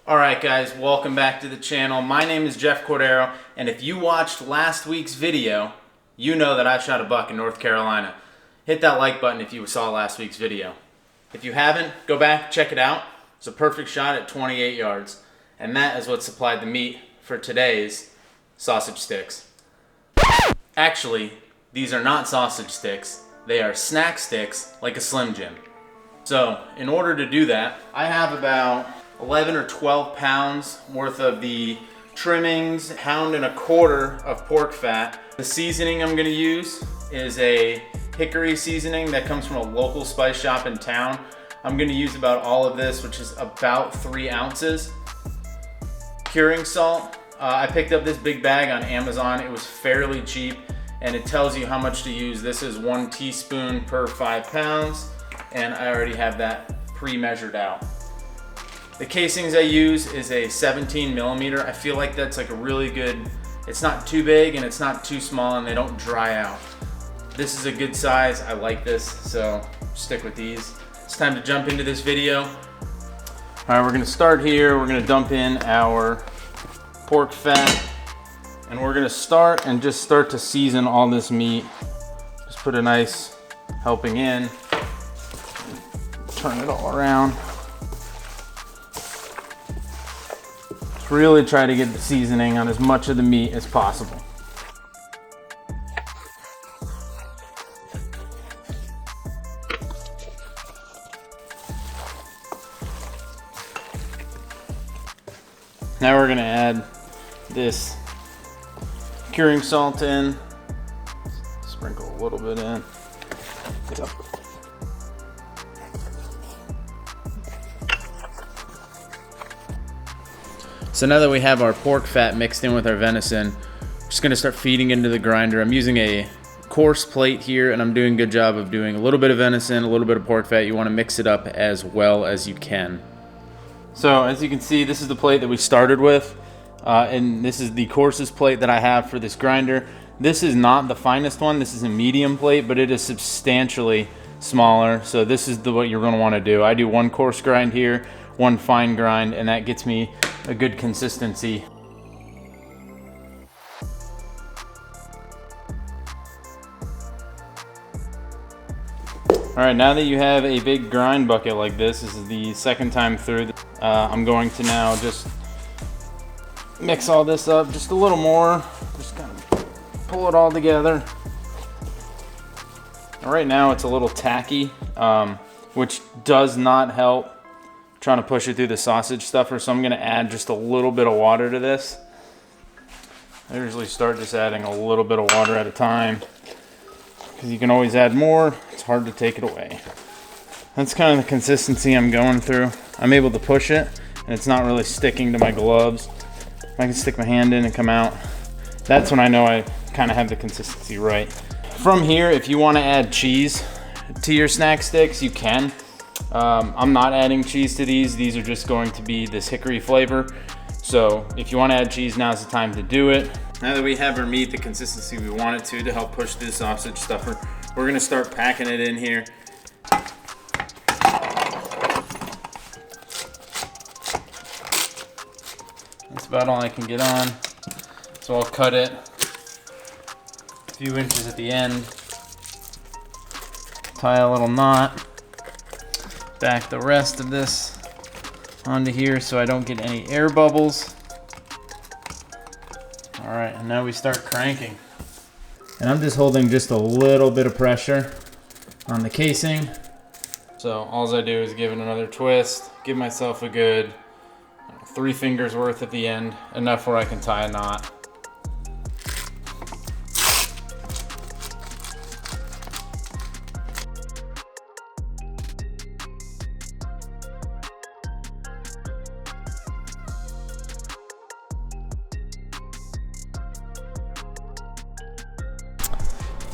Alright guys, welcome back to the channel. My name is Jeff Cordero, and if you watched last week's video, you know that I shot a buck in North Carolina. Hit that like button if you saw last week's video. If you haven't, go back, check it out. It's a perfect shot at 28 yards. And that is what supplied the meat for today's sausage sticks. Actually, these are not sausage sticks. They are snack sticks like a Slim Jim. So, in order to do that, I have about 11 or 12 pounds worth of the trimmings, pound and a quarter of pork fat. The seasoning I'm gonna use is a Hickory seasoning that comes from a local spice shop in town. I'm gonna use about all of this, which is about 3 ounces. Curing salt, I picked up this big bag on Amazon. It was fairly cheap and it tells you how much to use. This is 1 teaspoon per 5 pounds and I already have that pre-measured out. The casings I use is a 17 millimeter. I feel like that's like a really good, it's not too big and it's not too small and they don't dry out. This is a good size, I like this, so stick with these. It's time to jump into this video. All right, we're gonna start here. We're gonna dump in our pork fat and we're gonna start to season all this meat. Just put a nice helping in, turn it all around. Really try to get the seasoning on as much of the meat as possible. Now we're gonna add this curing salt in. Sprinkle a little bit in. So now that we have our pork fat mixed in with our venison, we're just gonna start feeding into the grinder. I'm using a coarse plate here and I'm doing a good job of doing a little bit of venison, a little bit of pork fat. You wanna mix it up as well as you can. So as you can see, this is the plate that we started with, and this is the coarsest plate that I have for this grinder. This is not the finest one, this is a medium plate, but it is substantially smaller. So this is what you're gonna wanna do. I do 1 coarse grind here, 1 fine grind, and that gets me a good consistency. All right, now that you have a big grind bucket like this is the second time through, I'm going to now just mix all this up just a little more, just kind of pull it all together. Right now it's a little tacky, which does not help trying to push it through the sausage stuffer, so I'm gonna add just a little bit of water to this. I usually start just adding a little bit of water at a time because you can always add more. It's hard to take it away. That's kind of the consistency I'm going through. I'm able to push it and it's not really sticking to my gloves. I can stick my hand in and come out. That's when I know I kind of have the consistency right. From here, if you want to add cheese to your snack sticks, you can. I'm not adding cheese to these. These are just going to be this hickory flavor. So if you want to add cheese, now's the time to do it. Now that we have our meat the consistency we want it to help push this sausage stuffer, we're gonna start packing it in here. That's about all I can get on. So I'll cut it a few inches at the end, tie a little knot, back the rest of this onto here so I don't get any air bubbles. All right, and now we start cranking. And I'm just holding just a little bit of pressure on the casing. So all I do is give it another twist, give myself a good 3 fingers worth at the end, enough where I can tie a knot.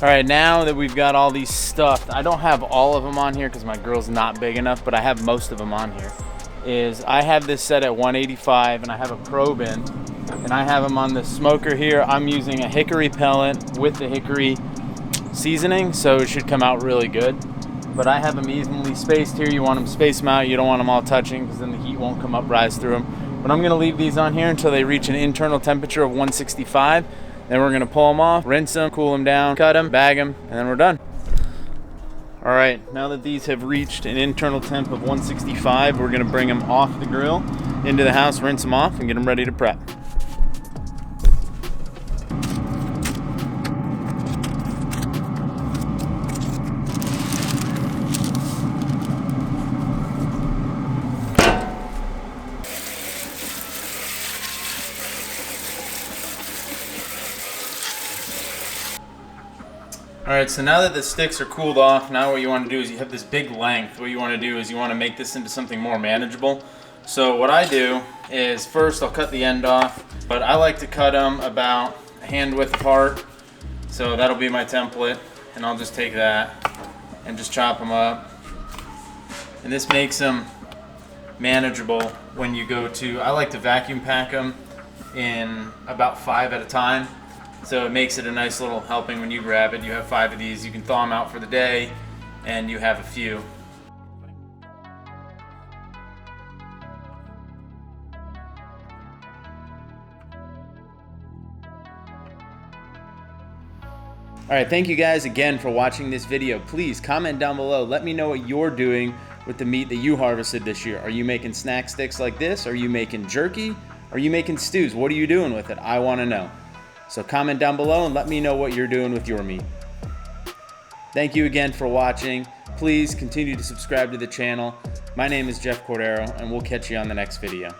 All right, now that we've got all these stuffed, I don't have all of them on here because my grill's not big enough, but I have most of them on here. I have this set at 185 and I have a probe in, and I have them on the smoker here. I'm using a hickory pellet with the hickory seasoning, so it should come out really good. But I have them evenly spaced here. You want them spaced them out. You don't want them all touching because then the heat won't come up, rise through them. But I'm gonna leave these on here until they reach an internal temperature of 165. Then we're gonna pull them off, rinse them, cool them down, cut them, bag them, and then we're done. All right, now that these have reached an internal temp of 165, we're gonna bring them off the grill, into the house, rinse them off, and get them ready to prep. Alright, so now that the sticks are cooled off, now what you want to do is you have this big length. What you want to do is you want to make this into something more manageable. So what I do is first I'll cut the end off, but I like to cut them about a hand width apart. So that'll be my template, and I'll just take that and just chop them up. And this makes them manageable when you go to, I like to vacuum pack them in about 5 at a time. So it makes it a nice little helping when you grab it. You have 5 of these, you can thaw them out for the day, and you have a few. Alright, thank you guys again for watching this video. Please comment down below. Let me know what you're doing with the meat that you harvested this year. Are you making snack sticks like this? Are you making jerky? Are you making stews? What are you doing with it? I want to know. So comment down below and let me know what you're doing with your meat. Thank you again for watching. Please continue to subscribe to the channel. My name is Jeff Cordero, and we'll catch you on the next video.